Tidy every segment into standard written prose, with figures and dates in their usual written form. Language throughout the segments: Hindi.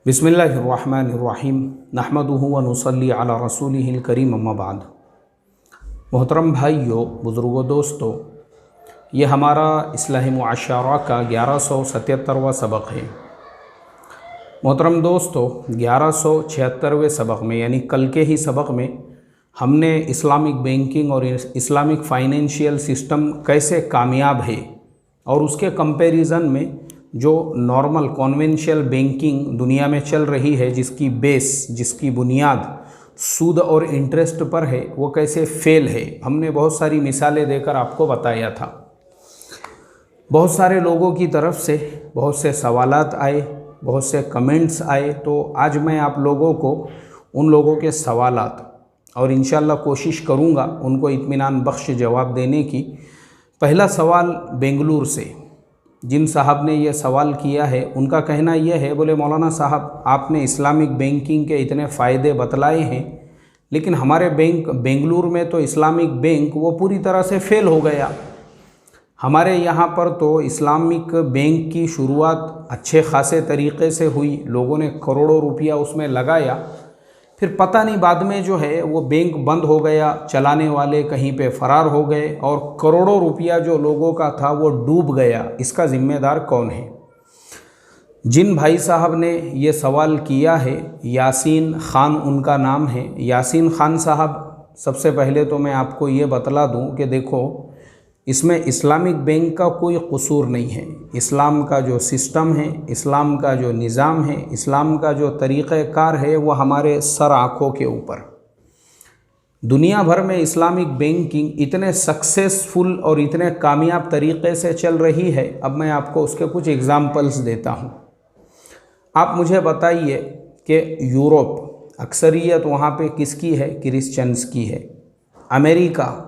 बिस्मिल्लाहिर्रहमानिर्रहीम नहमदुहु व नुसल्ली अला रसूलिहिल करीम अम्मा बाद। मोहतरम भाइयों, बुज़ुर्गों, दोस्तों, ये हमारा इस्लाही मुआशरा का 1177वां सबक है। मोहतरम दोस्तों, 1176वें सबक में यानी कल के ही सबक में हमने इस्लामिक बैंकिंग और इस्लामिक फ़ाइनेंशियल सिस्टम कैसे कामयाब है और उसके कंपैरिजन में जो नॉर्मल कॉन्वेंशियल बैंकिंग दुनिया में चल रही है, जिसकी बेस, जिसकी बुनियाद सूद और इंटरेस्ट पर है, वो कैसे फेल है, हमने बहुत सारी मिसालें देकर आपको बताया था। बहुत सारे लोगों की तरफ से बहुत से सवालात आए, बहुत से कमेंट्स आए, तो आज मैं आप लोगों को उन लोगों के सवालात और इंशाल्लाह कोशिश करूँगा उनको इत्मीनान बख्श जवाब देने की। पहला सवाल बेंगलुरु से जिन साहब ने ये सवाल किया है, उनका कहना यह है, बोले मौलाना साहब, आपने इस्लामिक बैंकिंग के इतने फ़ायदे बतलाए हैं, लेकिन हमारे बेंगलुरु में तो इस्लामिक बैंक वो पूरी तरह से फ़ेल हो गया। हमारे यहाँ पर तो इस्लामिक बैंक की शुरुआत अच्छे खासे तरीक़े से हुई, लोगों ने करोड़ों रुपया उसमें लगाया, फिर पता नहीं बाद में जो है वो बैंक बंद हो गया, चलाने वाले कहीं पे फ़रार हो गए और करोड़ों रुपया जो लोगों का था वो डूब गया। इसका ज़िम्मेदार कौन है? जिन भाई साहब ने ये सवाल किया है, यासीन ख़ान उनका नाम है। यासीन ख़ान साहब, सबसे पहले तो मैं आपको ये बतला दूं कि देखो, इसमें इस्लामिक बैंक का कोई कसूर नहीं है। इस्लाम का जो सिस्टम है, इस्लाम का जो निज़ाम है, इस्लाम का जो तरीक़ेकार है, वो हमारे सर आँखों के ऊपर। दुनिया भर में इस्लामिक बैंकिंग इतने सक्सेसफुल और इतने कामयाब तरीक़े से चल रही है। अब मैं आपको उसके कुछ एग्ज़ाम्पल्स देता हूँ। आप मुझे बताइए कि यूरोप, अक्सरियत वहाँ पे किसकी है? क्रिश्चियंस की है। अमेरिका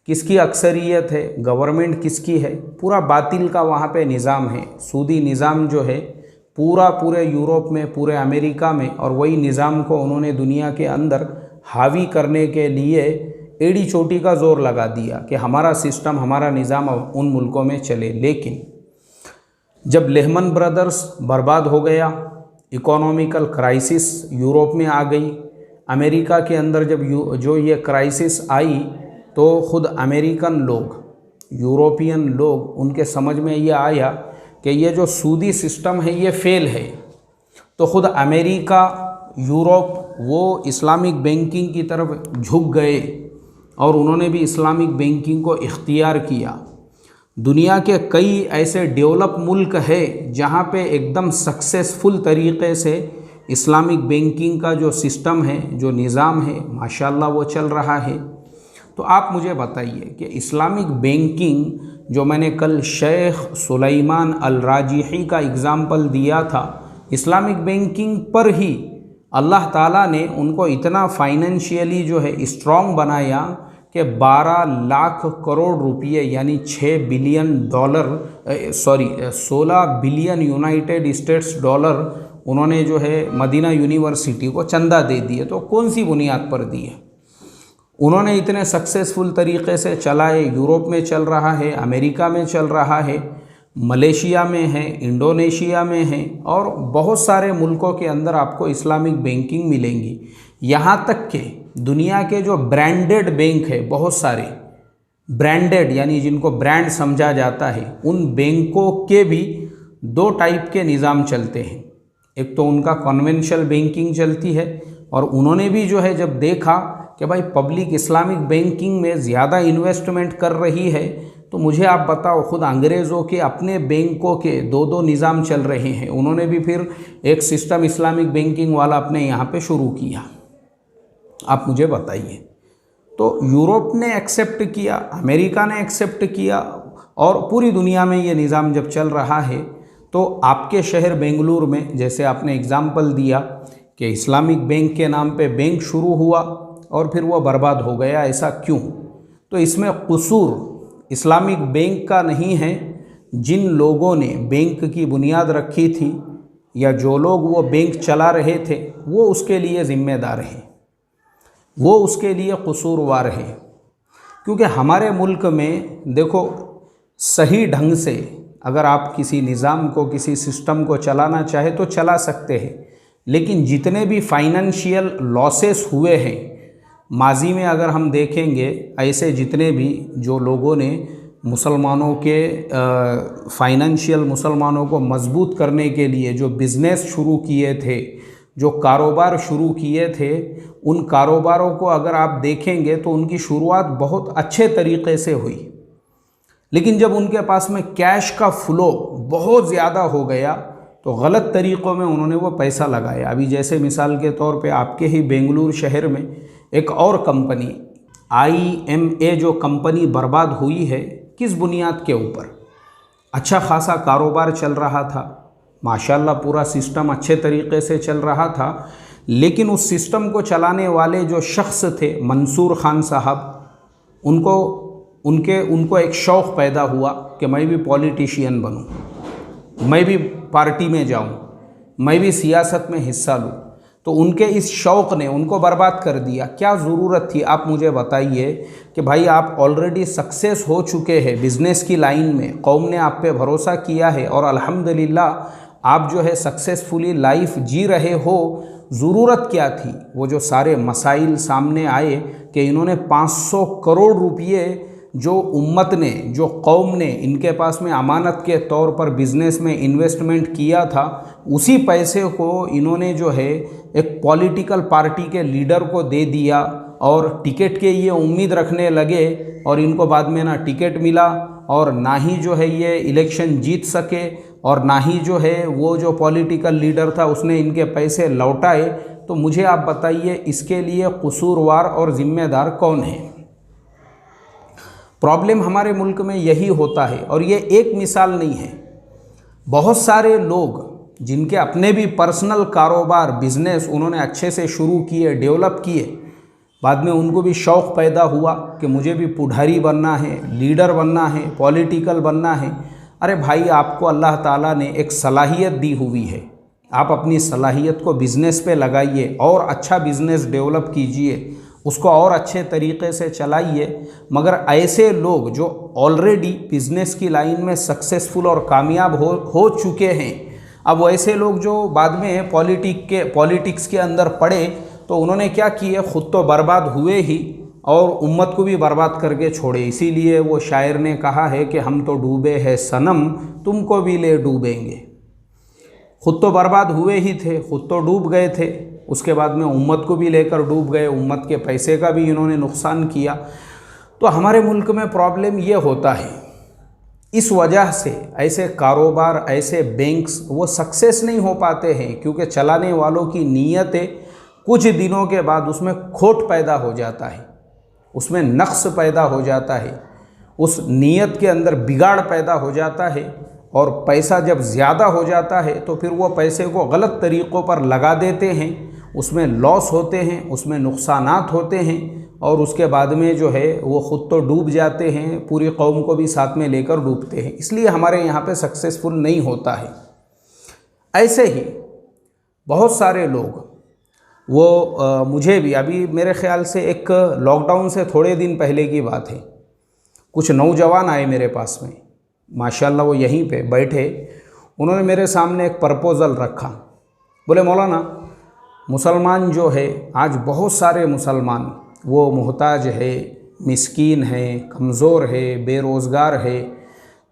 किसकी अक्सरियत है? गवर्नमेंट किसकी है? पूरा बातिल का वहाँ पे निज़ाम है। सूदी निज़ाम जो है पूरे यूरोप में, पूरे अमेरिका में, और वही निज़ाम को उन्होंने दुनिया के अंदर हावी करने के लिए एड़ी चोटी का ज़ोर लगा दिया कि हमारा सिस्टम, हमारा निज़ाम उन मुल्कों में चले। लेकिन जब लेहमन ब्रदर्स बर्बाद हो गया, इकोनॉमिकल क्राइसिस यूरोप में आ गई, अमेरिका के अंदर जब जो ये क्राइसिस आई, तो ख़ुद अमेरिकन लोग, यूरोपियन लोग, उनके समझ में ये आया कि ये जो सूदी सिस्टम है ये फ़ेल है। तो ख़ुद अमेरिका, यूरोप, वो इस्लामिक बैंकिंग की तरफ झुक गए और उन्होंने भी इस्लामिक बैंकिंग को इख्तियार किया। दुनिया के कई ऐसे डेवलप मुल्क है जहाँ पे एकदम सक्सेसफुल तरीक़े से इस्लामिक बैंकिंग का जो सिस्टम है, जो निज़ाम है, माशाल्लाह वो चल रहा है। तो आप मुझे बताइए कि इस्लामिक बैंकिंग, जो मैंने कल शेख सुलेमान अल राजिही का एग्ज़ाम्पल दिया था, इस्लामिक बैंकिंग पर ही अल्लाह ताला ने उनको इतना फाइनेंशियली जो है स्ट्रॉन्ग बनाया कि 12 लाख करोड़ रुपये यानी 6 billion dollar, 16 billion United states dollar उन्होंने जो है मदीना यूनिवर्सिटी को चंदा दे दिए। तो कौन सी बुनियाद पर दिए? उन्होंने इतने सक्सेसफुल तरीक़े से चलाए। यूरोप में चल रहा है, अमेरिका में चल रहा है, मलेशिया में है, इंडोनेशिया में है, और बहुत सारे मुल्कों के अंदर आपको इस्लामिक बैंकिंग मिलेंगी। यहाँ तक कि दुनिया के जो ब्रांडेड बैंक है, बहुत सारे ब्रांडेड यानी जिनको ब्रांड समझा जाता है, उन बैंकों के भी 2 टाइप के निज़ाम चलते हैं। एक तो उनका कन्वेंशनल बैंकिंग चलती है, और उन्होंने भी जो है जब देखा कि भाई पब्लिक इस्लामिक बैंकिंग में ज़्यादा इन्वेस्टमेंट कर रही है, तो मुझे आप बताओ, ख़ुद अंग्रेज़ों के अपने बैंकों के 2 निज़ाम चल रहे हैं, उन्होंने भी फिर एक सिस्टम इस्लामिक बैंकिंग वाला अपने यहाँ पे शुरू किया। आप मुझे बताइए। तो यूरोप ने एक्सेप्ट किया, अमेरिका ने एक्सेप्ट किया, और पूरी दुनिया में ये निज़ाम जब चल रहा है, तो आपके शहर बेंगलुरु में, जैसे आपने एग्ज़ाम्पल दिया कि इस्लामिक बैंक के नाम पे बैंक शुरू हुआ और फिर वो बर्बाद हो गया, ऐसा क्यों? तो इसमें कसूर इस्लामिक बैंक का नहीं है। जिन लोगों ने बैंक की बुनियाद रखी थी या जो लोग वो बैंक चला रहे थे, वो उसके लिए ज़िम्मेदार हैं, वो उसके लिए कसूरवार हैं। क्योंकि हमारे मुल्क में देखो, सही ढंग से अगर आप किसी निज़ाम को, किसी सिस्टम को चलाना चाहे तो चला सकते हैं, लेकिन जितने भी फाइनेंशियल लॉसेस हुए हैं माजी में, अगर हम देखेंगे ऐसे जितने भी जो लोगों ने मुसलमानों के फाइनेंशियल मुसलमानों को मजबूत करने के लिए जो बिज़नेस शुरू किए थे, जो कारोबार शुरू किए थे, उन कारोबारों को अगर आप देखेंगे तो उनकी शुरुआत बहुत अच्छे तरीक़े से हुई। लेकिन जब उनके पास में कैश का फ्लो बहुत ज़्यादा हो गया तो गलत तरीक़ों में उन्होंने वो पैसा लगाया। अभी जैसे मिसाल के तौर पे आपके ही बेंगलुरु शहर में एक और कंपनी IMA जो कंपनी बर्बाद हुई है, किस बुनियाद के ऊपर? अच्छा खासा कारोबार चल रहा था, माशाल्लाह पूरा सिस्टम अच्छे तरीक़े से चल रहा था, लेकिन उस सिस्टम को चलाने वाले जो शख्स थे मंसूर खान साहब, उनको एक शौक़ पैदा हुआ कि मैं भी पॉलिटिशियन बनूं, मैं भी पार्टी में जाऊं, मैं भी सियासत में हिस्सा लूं। तो उनके इस शौक़ ने उनको बर्बाद कर दिया। क्या ज़रूरत थी? आप मुझे बताइए कि भाई आप ऑलरेडी सक्सेस हो चुके हैं बिज़नेस की लाइन में, कौम ने आप पे भरोसा किया है और अल्हम्दुलिल्लाह आप जो है सक्सेसफुली लाइफ जी रहे हो। ज़रूरत क्या थी? वो जो सारे मसाइल सामने आए कि इन्होंने 500 करोड़ रुपये जो उम्मत ने, जो कौम ने इनके पास में अमानत के तौर पर बिज़नेस में इन्वेस्टमेंट किया था, उसी पैसे को इन्होंने जो है एक पॉलिटिकल पार्टी के लीडर को दे दिया और टिकट के ये उम्मीद रखने लगे और इनको बाद में ना टिकट मिला और ना ही जो है ये इलेक्शन जीत सके और ना ही जो है वो जो पॉलिटिकल लीडर था उसने इनके पैसे लौटाए। तो मुझे आप बताइए इसके लिए कसूरवार और ज़िम्मेदार कौन है? प्रॉब्लम हमारे मुल्क में यही होता है और ये एक मिसाल नहीं है। बहुत सारे लोग जिनके अपने भी पर्सनल कारोबार बिज़नेस उन्होंने अच्छे से शुरू किए, डेवलप किए, बाद में उनको भी शौक़ पैदा हुआ कि मुझे भी पुढ़ारी बनना है, लीडर बनना है, पॉलिटिकल बनना है। अरे भाई, आपको अल्लाह ताला ने एक सलाहियत दी हुई है, आप अपनी सलाहियत को बिज़नेस पे लगाइए और अच्छा बिज़नेस डेवलप कीजिए, उसको और अच्छे तरीक़े से चलाइए। मगर ऐसे लोग जो ऑलरेडी बिज़नेस की लाइन में सक्सेसफुल और कामयाब हो चुके हैं, अब वैसे लोग जो बाद में पॉलिटिक्स के अंदर पड़े तो उन्होंने क्या किए, ख़ुद तो बर्बाद हुए ही और उम्मत को भी बर्बाद करके छोड़े। इसीलिए वो शायर ने कहा है कि हम तो डूबे हैं सनम, तुमको भी ले डूबेंगे। ख़ुद तो बर्बाद हुए ही थे, ख़ुद तो डूब गए थे, उसके बाद में उम्मत को भी लेकर डूब गए, उम्मत के पैसे का भी इन्होंने नुकसान किया। तो हमारे मुल्क में प्रॉब्लम ये होता है, इस वजह से ऐसे कारोबार, ऐसे बैंक्स वो सक्सेस नहीं हो पाते हैं क्योंकि चलाने वालों की नीयतें कुछ दिनों के बाद उसमें खोट पैदा हो जाता है, उसमें नक्स पैदा हो जाता है, उस नीयत के अंदर बिगाड़ पैदा हो जाता है और पैसा जब ज़्यादा हो जाता है तो फिर वो पैसे को गलत तरीक़ों पर लगा देते हैं, उसमें लॉस होते हैं, उसमें नुकसानात होते हैं और उसके बाद में जो है वो ख़ुद तो डूब जाते हैं, पूरी कौम को भी साथ में लेकर डूबते हैं। इसलिए हमारे यहाँ पे सक्सेसफुल नहीं होता है। ऐसे ही बहुत सारे लोग मुझे भी अभी मेरे ख़्याल से एक लॉकडाउन से थोड़े दिन पहले की बात है, कुछ नौजवान आए मेरे पास में, माशाल्लाह वो यहीं पे बैठे, उन्होंने मेरे सामने एक प्रपोज़ल रखा। बोले मौलाना, मुसलमान जो है आज बहुत सारे मुसलमान वो मोहताज है, मिस्कीन है, कमज़ोर है, बेरोज़गार है,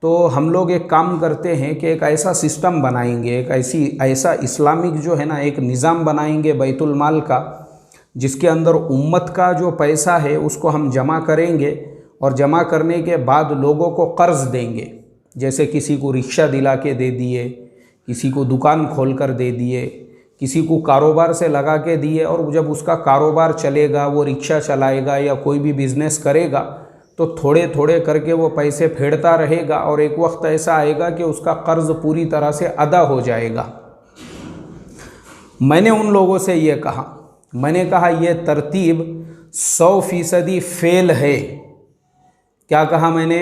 तो हम लोग एक काम करते हैं कि एक ऐसा सिस्टम बनाएंगे, एक ऐसा इस्लामिक जो है ना एक निज़ाम बनाएंगे बैतुल माल का, जिसके अंदर उम्मत का जो पैसा है उसको हम जमा करेंगे और जमा करने के बाद लोगों को कर्ज़ देंगे। जैसे किसी को रिक्शा दिला के दे दिए, किसी को दुकान खोल कर दे दिए, किसी को कारोबार से लगा के दिए और जब उसका कारोबार चलेगा, वो रिक्शा चलाएगा या कोई भी बिज़नेस करेगा तो थोड़े थोड़े करके वो पैसे फेंकता रहेगा और एक वक्त ऐसा आएगा कि उसका कर्ज़ पूरी तरह से अदा हो जाएगा। मैंने उन लोगों से ये कहा, मैंने कहा ये तरतीब 100% फेल है। क्या कहा मैंने?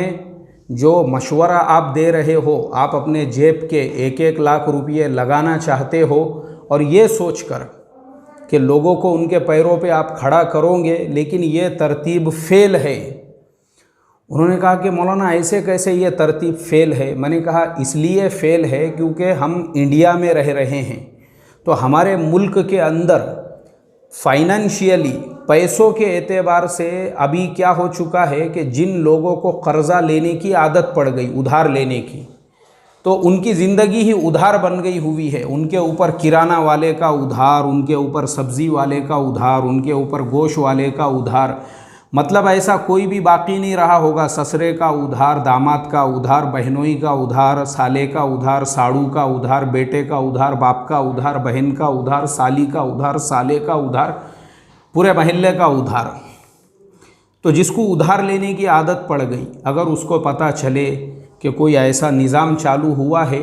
जो मशवरा आप दे रहे हो, आप अपने जेब के 1-1 लाख रुपये लगाना चाहते हो और ये सोचकर कि लोगों को उनके पैरों पे आप खड़ा करोगे, लेकिन ये तरतीब फेल है। उन्होंने कहा कि मौलाना ऐसे कैसे ये तरतीब फेल है? मैंने कहा इसलिए फेल है क्योंकि हम इंडिया में रह रहे हैं, तो हमारे मुल्क के अंदर फाइनेंशियली पैसों के एतबार से अभी क्या हो चुका है कि जिन लोगों को कर्ज़ा लेने की आदत पड़ गई, उधार लेने की, तो उनकी ज़िंदगी ही उधार बन गई हुई है। उनके ऊपर किराना वाले का उधार, उनके ऊपर सब्ज़ी वाले का उधार, उनके ऊपर गोश्त वाले का उधार, मतलब ऐसा कोई भी बाकी नहीं रहा होगा। ससुरे का उधार, दामाद का उधार, बहनोई का उधार, साले का उधार, साड़ू का उधार, बेटे का उधार, बाप का उधार, बहन का उधार, साली का उधार, साले का उधार, पूरे महल्ले का उधार। तो जिसको उधार लेने की आदत पड़ गई, अगर उसको पता चले कि कोई ऐसा निज़ाम चालू हुआ है,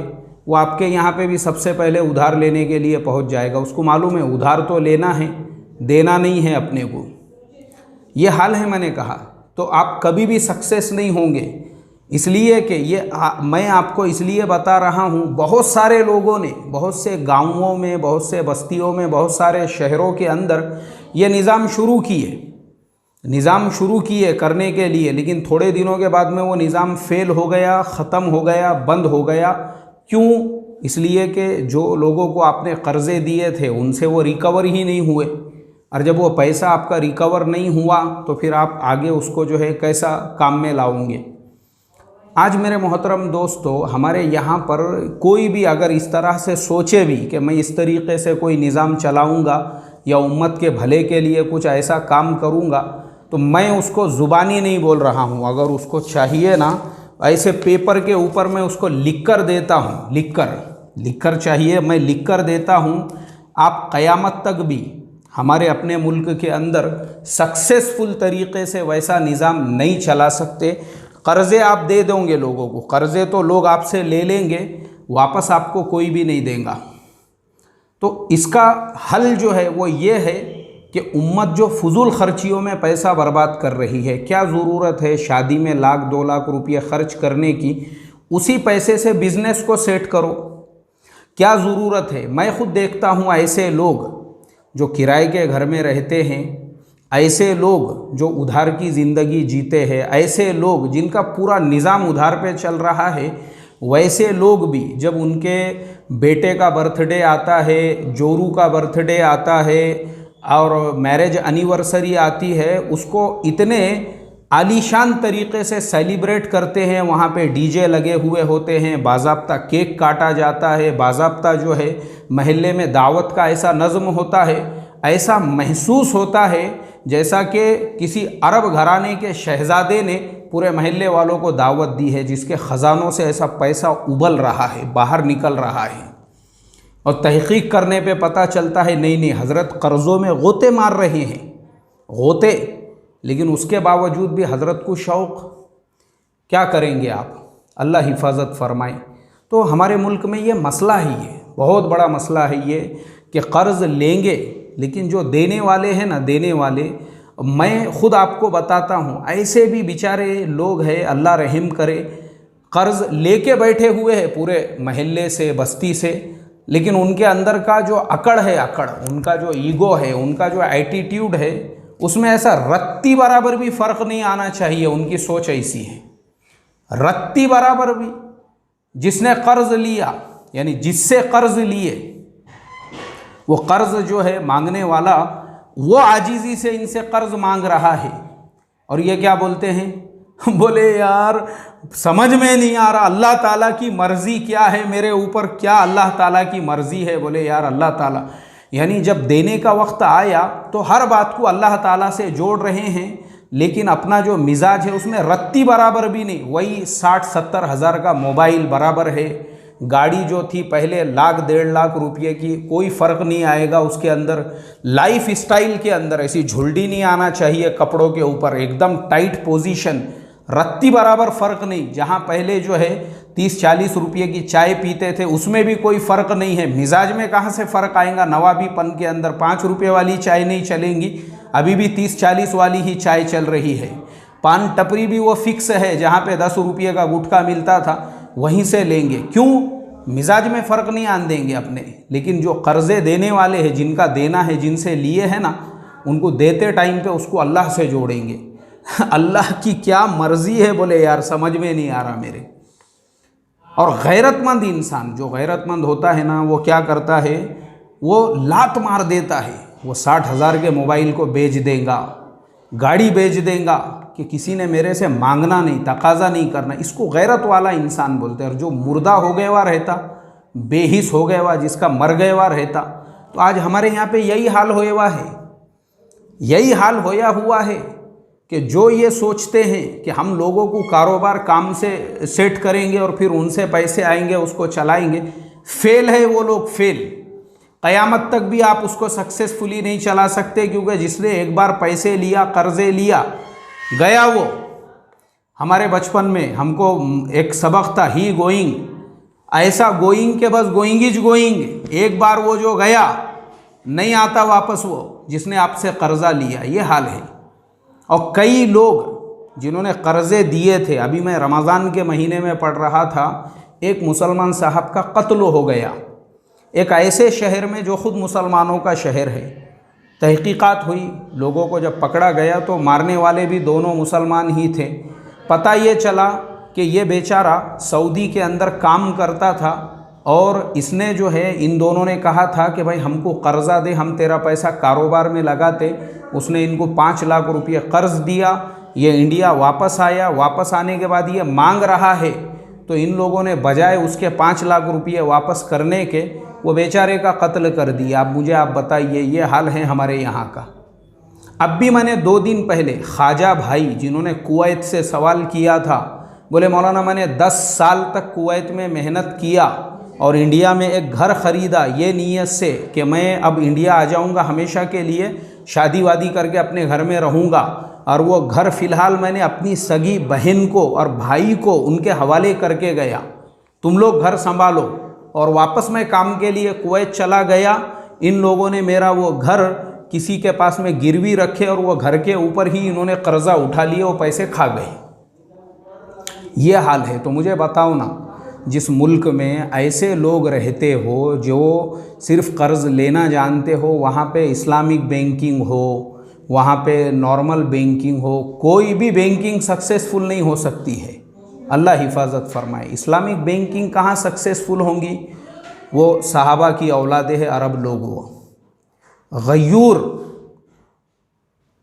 वो आपके यहाँ पे भी सबसे पहले उधार लेने के लिए पहुँच जाएगा। उसको मालूम है उधार तो लेना है, देना नहीं है अपने को। ये हाल है, मैंने कहा। तो आप कभी भी सक्सेस नहीं होंगे, इसलिए कि मैं आपको इसलिए बता रहा हूँ, बहुत सारे लोगों ने, बहुत से गाँवों में, बहुत से बस्तियों में, बहुत सारे शहरों के अंदर ये निज़ाम शुरू किए करने के लिए, लेकिन थोड़े दिनों के बाद में वो निज़ाम फेल हो गया, ख़त्म हो गया, बंद हो गया। क्यों? इसलिए कि जो लोगों को आपने कर्ज़े दिए थे उनसे वो रिकवर ही नहीं हुए, और जब वो पैसा आपका रिकवर नहीं हुआ तो फिर आप आगे उसको जो है कैसा काम में लाओगे। आज मेरे मोहतरम दोस्तों, हमारे यहाँ पर कोई भी अगर इस तरह से सोचे भी कि मैं इस तरीक़े से कोई निज़ाम चलाऊँगा या उम्मत के भले के लिए कुछ ऐसा काम करूँगा, तो मैं उसको ज़ुबानी नहीं बोल रहा हूँ। अगर उसको चाहिए ना, ऐसे पेपर के ऊपर मैं उसको लिख कर देता हूँ, लिख कर चाहिए, मैं लिख कर देता हूँ। आप क़यामत तक भी हमारे अपने मुल्क के अंदर सक्सेसफुल तरीक़े से वैसा निज़ाम नहीं चला सकते। कर्ज़े आप दे दोगे लोगों को, कर्ज़े तो लोग आपसे ले लेंगे, वापस आपको कोई भी नहीं देगा। तो इसका हल जो है वो ये है कि उम्मत जो फजूल खर्चियों में पैसा बर्बाद कर रही है, क्या ज़रूरत है शादी में 1-2 लाख रुपये खर्च करने की? उसी पैसे से बिज़नेस को सेट करो। क्या ज़रूरत है? मैं खुद देखता हूँ ऐसे लोग जो किराए के घर में रहते हैं, ऐसे लोग जो उधार की ज़िंदगी जीते हैं, ऐसे लोग जिनका पूरा निज़ाम उधार पे चल रहा है, वैसे लोग भी जब उनके बेटे का बर्थडे आता है, जोरू का बर्थडे आता है और मैरिज एनिवर्सरी आती है, उसको इतने आलीशान तरीक़े से सेलिब्रेट करते हैं। वहाँ पे डीजे लगे हुए होते हैं, बाज़ाब्ता केक काटा जाता है, बाज़ाब्ता जो है महल्ले में दावत का ऐसा नज़्म होता है, ऐसा महसूस होता है जैसा कि किसी अरब घराने के शहज़ादे ने पूरे महल्ले वालों को दावत दी है, जिसके ख़जानों से ऐसा पैसा उबल रहा है, बाहर निकल रहा है। और तहक़ीक़ करने पे पता चलता है नहीं हज़रत कर्ज़ों में गोते मार रहे हैं, गोते। लेकिन उसके बावजूद भी हज़रत को शौक़। क्या करेंगे आप? अल्लाह हिफाजत फरमाए। तो हमारे मुल्क में ये मसला ही है, बहुत बड़ा मसला है ये कि कर्ज़ लेंगे, लेकिन जो देने वाले हैं ना, देने वाले, मैं ख़ुद आपको बताता हूँ, ऐसे भी बेचारे लोग हैं, अल्लाह रहम करे, कर्ज़ लेके बैठे हुए हैं पूरे महल्ले से, बस्ती से, लेकिन उनके अंदर का जो अकड़ है, उनका जो ईगो है, उनका जो एटीट्यूड है, उसमें ऐसा रत्ती बराबर भी फ़र्क नहीं आना चाहिए। उनकी सोच ऐसी है, रत्ती बराबर भी। जिसने कर्ज़ लिया, यानी जिससे कर्ज़ लिए, वो कर्ज़ जो है मांगने वाला, वो आजीज़ी से इनसे कर्ज़ मांग रहा है, और ये क्या बोलते हैं? बोले यार समझ में नहीं आ रहा, अल्लाह ताला की मर्ज़ी क्या है मेरे ऊपर, क्या अल्लाह ताला की मर्ज़ी है? बोले यार अल्लाह ताला, यानी जब देने का वक्त आया तो हर बात को अल्लाह ताला से जोड़ रहे हैं, लेकिन अपना जो मिजाज है उसमें रत्ती बराबर भी नहीं। वही 60-70 हज़ार का मोबाइल बराबर है, गाड़ी जो थी पहले 1-1.5 लाख रुपये की, कोई फ़र्क नहीं आएगा उसके अंदर। लाइफ स्टाइल के अंदर ऐसी झुलडी नहीं आना चाहिए कपड़ों के ऊपर, एकदम टाइट पोजीशन, रत्ती बराबर फ़र्क नहीं। जहाँ पहले जो है 30-40 रुपये की चाय पीते थे, उसमें भी कोई फ़र्क नहीं है। मिजाज में कहाँ से फ़र्क आएगा? नवाबीपन के अंदर 5 रुपये वाली चाय नहीं चलेंगी, अभी भी 30-40 वाली ही चाय चल रही है। पान टपरी भी वो फिक्स है, जहाँ पे 10 रुपये का गुटखा मिलता था वहीं से लेंगे। क्यों? मिजाज में फ़र्क नहीं आन देंगे अपने। लेकिन जो कर्ज़े देने वाले हैं, जिनका देना है, जिनसे लिए है ना, उनको देते टाइम पे उसको अल्लाह से जोड़ेंगे। अल्लाह की क्या मर्ज़ी है? बोले यार समझ में नहीं आ रहा मेरे। और गैरतमंद इंसान, जो गैरतमंद होता है ना, वो क्या करता है? वो लात मार देता है, वो 60,000 के मोबाइल को बेच देगा, गाड़ी बेच देगा कि किसी ने मेरे से मांगना नहीं, तकाजा नहीं करना। इसको गैरत वाला इंसान बोलते हैं। और जो मुर्दा हो गया हुआ रहता, बेहिस हो गया हुआ, जिसका मर गया हुआ रहता, तो आज हमारे यहाँ पे यही हाल होया हुआ है। यही हाल होया हुआ है कि जो ये सोचते हैं कि हम लोगों को कारोबार काम से सेट करेंगे और फिर उनसे पैसे आएंगे, उसको चलाएंगे, फेल है वो लोग, फेल। क़यामत तक भी आप उसको सक्सेसफुली नहीं चला सकते, क्योंकि जिसने एक बार पैसे लिया, कर्जे लिया, गया वो। हमारे बचपन में हमको एक सबक था, ही गोइंग, ऐसा गोइंग के बस गोइंग इज गोइंग। एक बार वो जो गया नहीं आता वापस, वो जिसने आपसे कर्जा लिया, ये हाल है। और कई लोग जिन्होंने कर्जे दिए थे, अभी मैं रमज़ान के महीने में पढ़ रहा था, एक मुसलमान साहब का कत्ल हो गया एक ऐसे शहर में जो ख़ुद मुसलमानों का शहर है। तहकीकात हुई, लोगों को जब पकड़ा गया तो मारने वाले भी दोनों मुसलमान ही थे। पता ये चला कि ये बेचारा सऊदी के अंदर काम करता था और इसने जो है, इन दोनों ने कहा था कि भाई हमको कर्जा दे, हम तेरा पैसा कारोबार में लगाते। उसने इनको 5 लाख रुपये कर्ज दिया। ये इंडिया वापस आया, वापस आने के बाद ये मांग रहा है, तो इन लोगों ने बजाय उसके 5 लाख रुपये वापस करने के, वो बेचारे का कत्ल कर दिया। अब मुझे आप बताइए, ये हाल है हमारे यहाँ का। अब भी मैंने 2 दिन पहले ख्वाजा भाई, जिन्होंने कुवैत से सवाल किया था, बोले मौलाना मैंने 10 साल तक कुवैत में मेहनत किया और इंडिया में एक घर ख़रीदा ये नीयत से कि मैं अब इंडिया आ जाऊँगा, हमेशा के लिए शादी वादी करके अपने घर में रहूँगा, और वो घर फ़िलहाल मैंने अपनी सगी बहन को और भाई को उनके हवाले करके गया, तुम लोग घर संभालो। और वापस मैं काम के लिए कुवैत चला गया। इन लोगों ने मेरा वो घर किसी के पास में गिरवी रखे और वो घर के ऊपर ही इन्होंने कर्जा उठा लिए, वो पैसे खा गए। ये हाल है। तो मुझे बताओ ना, जिस मुल्क में ऐसे लोग रहते हो जो सिर्फ़ कर्ज़ लेना जानते हो, वहाँ पे इस्लामिक बैंकिंग हो, वहाँ पे नॉर्मल बैंकिंग हो, कोई भी बैंकिंग सक्सेसफुल नहीं हो सकती है। अल्लाह हिफाजत फरमाए। इस्लामिक बैंकिंग कहाँ सक्सेसफुल होंगी? वो सहाबा की औलादे है, अरब लोग। वो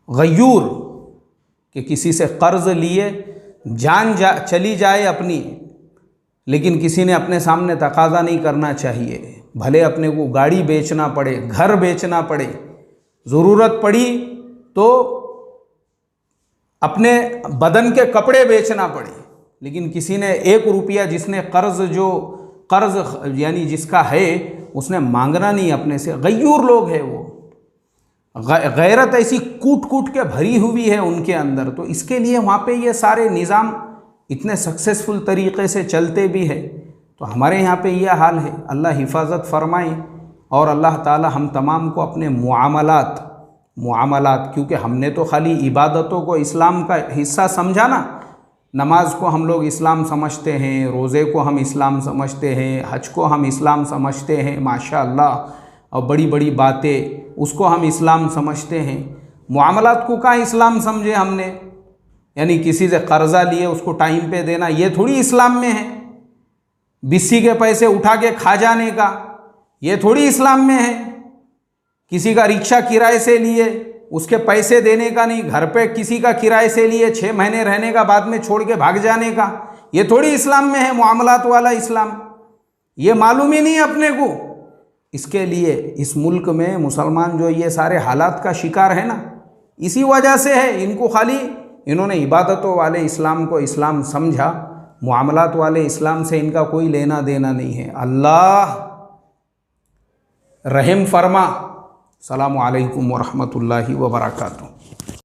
गयूर कि किसी से कर्ज़ लिए जान चली जाए अपनी, लेकिन किसी ने अपने सामने तकाजा नहीं करना चाहिए। भले अपने को गाड़ी बेचना पड़े, घर बेचना पड़े, ज़रूरत पड़ी तो अपने बदन के कपड़े बेचना पड़े, लेकिन किसी ने 1 रुपया, जिसने कर्ज़ यानी जिसका है, उसने मांगना नहीं अपने से। गयूर लोग हैं वो। गैरत ऐसी कूट कूट के भरी हुई है उनके अंदर। तो इसके लिए वहाँ पे ये सारे निज़ाम इतने सक्सेसफुल तरीक़े से चलते भी है। तो हमारे यहाँ पे यह हाल है। अल्लाह हिफाजत फरमाए और अल्लाह ताला हम तमाम को अपने मुआमलात, क्योंकि हमने तो खाली इबादतों को इस्लाम का हिस्सा समझा ना। नमाज को हम लोग इस्लाम समझते हैं, रोज़े को हम इस्लाम समझते हैं, हज को हम इस्लाम समझते हैं, माशाअल्लाह, और बड़ी बड़ी बातें उसको हम इस्लाम समझते हैं। मुआमलात को कहाँ इस्लाम समझे हमने? यानी किसी से कर्जा लिए उसको टाइम पे देना, ये थोड़ी इस्लाम में है। बिस्सी के पैसे उठा के खा जाने का, ये थोड़ी इस्लाम में है। किसी का रिक्शा किराए से लिए उसके पैसे देने का नहीं, घर पे किसी का किराए से लिए 6 महीने रहने का, बाद में छोड़ के भाग जाने का, ये थोड़ी इस्लाम में है। मुआमलात वाला इस्लाम ये मालूम ही नहीं अपने को। इसके लिए इस मुल्क में मुसलमान जो ये सारे हालात का शिकार है ना, इसी वजह से है। इनको खाली इन्होंने इबादतों वाले इस्लाम को इस्लाम समझा, मुआमलात वाले इस्लाम से इनका कोई लेना देना नहीं है। अल्लाह रहम फरमा। अस्सलामु अलैकुम वरहमतुल्लाहि वबरकातुहू।